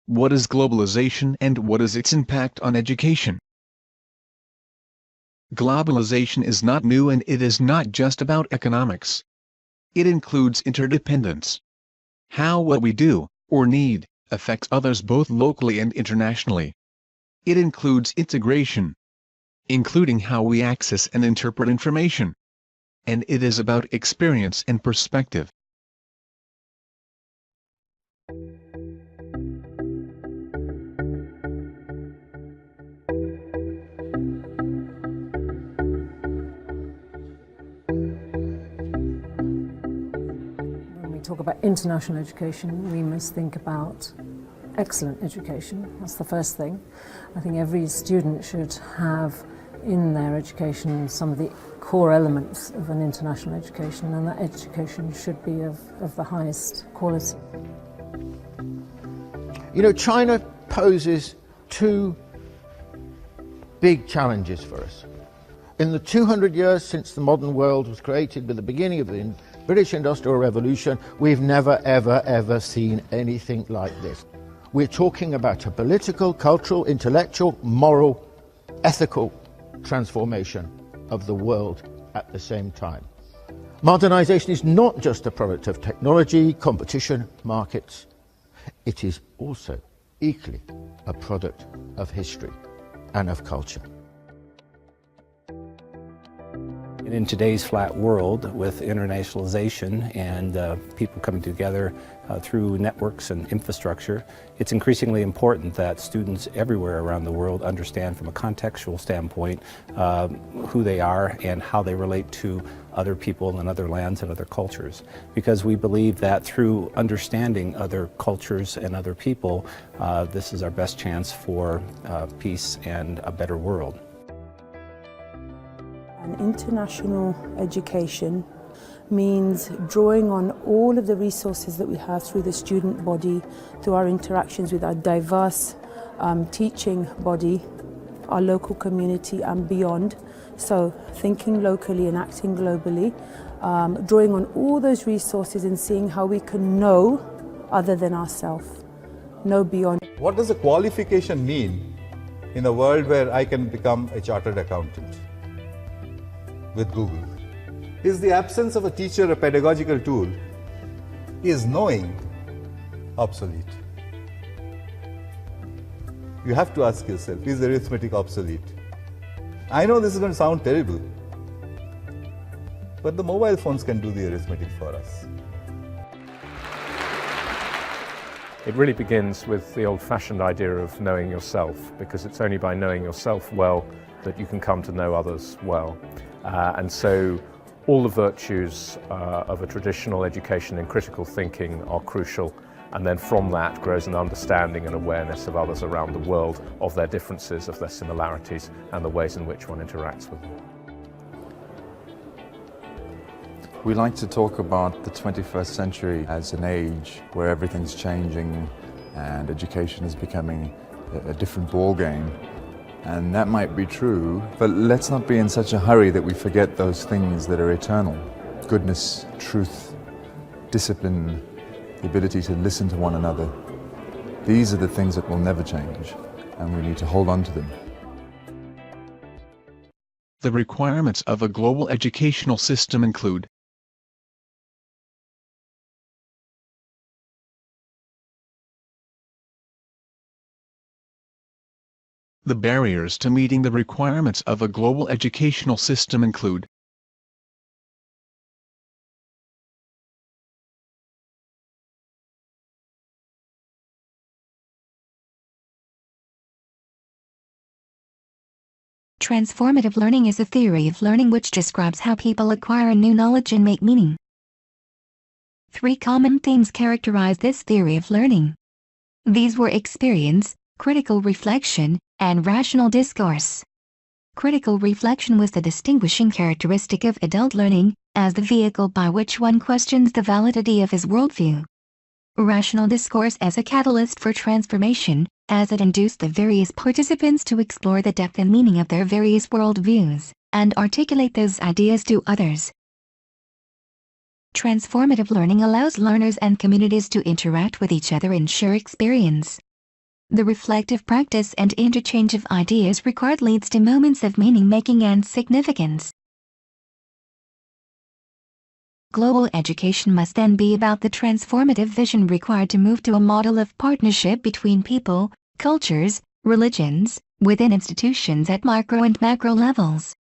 What is globalization and what is its impact on education? Globalization is not new and it is not just about economics. It includes interdependence. How what we do, or need, affects others both locally and internationally. It includes integration, including how we access and interpret information. And it is about experience and perspective. When we talk about international education, we must think about excellent education. That's the first thing. I think every student should have in their education some of the core elements of an international education, and that education should be of the highest quality. You know, China poses two big challenges for us. In the 200 years since the modern world was created with the beginning of the British Industrial Revolution, we've never, ever seen anything like this. We're talking about a political, cultural, intellectual, moral, ethical transformation of the world at the same time. Modernization is not just a product of technology, competition, markets. It is also equally a product of history and of culture. In today's flat world, with internationalization and people coming together through networks and infrastructure, it's increasingly important that students everywhere around the world understand from a contextual standpoint who they are and how they relate to other people and other lands and other cultures. Because we believe that through understanding other cultures and other people, this is our best chance for peace and a better world. An international education means drawing on all of the resources that we have through the student body, through our interactions with our diverse teaching body, our local community and beyond. So thinking locally and acting globally, drawing on all those resources and seeing how we can know other than ourselves, know beyond. What does a qualification mean in a world where I can become a chartered accountant with Google? Is the absence of a teacher a pedagogical tool? Is knowing obsolete? You have to ask yourself, is arithmetic obsolete? I know this is going to sound terrible, but the mobile phones can do the arithmetic for us. It really begins with the old-fashioned idea of knowing yourself, because it's only by knowing yourself well that you can come to know others well. And so all the virtues of a traditional education in critical thinking are crucial, and then from that grows an understanding and awareness of others around the world, of their differences, of their similarities, and the ways in which one interacts with them. We like to talk about the 21st century as an age where everything's changing and education is becoming a different ballgame. And that might be true, but let's not be in such a hurry that we forget those things that are eternal. Goodness, truth, discipline, the ability to listen to one another. These are the things that will never change, and we need to hold on to them. The requirements of a global educational system include the barriers to meeting the requirements of a global educational system include Transformative learning is a theory of learning which describes how people acquire new knowledge and make meaning. 3 common themes characterize this theory of learning. These were experience, critical reflection, and rational discourse. Critical reflection was the distinguishing characteristic of adult learning, as the vehicle by which one questions the validity of his worldview. Rational discourse as a catalyst for transformation, as it induced the various participants to explore the depth and meaning of their various worldviews, and articulate those ideas to others. Transformative learning allows learners and communities to interact with each other and share experience. The reflective practice and interchange of ideas required leads to moments of meaning-making and significance. Global education must then be about the transformative vision required to move to a model of partnership between people, cultures, religions, within institutions at micro and macro levels.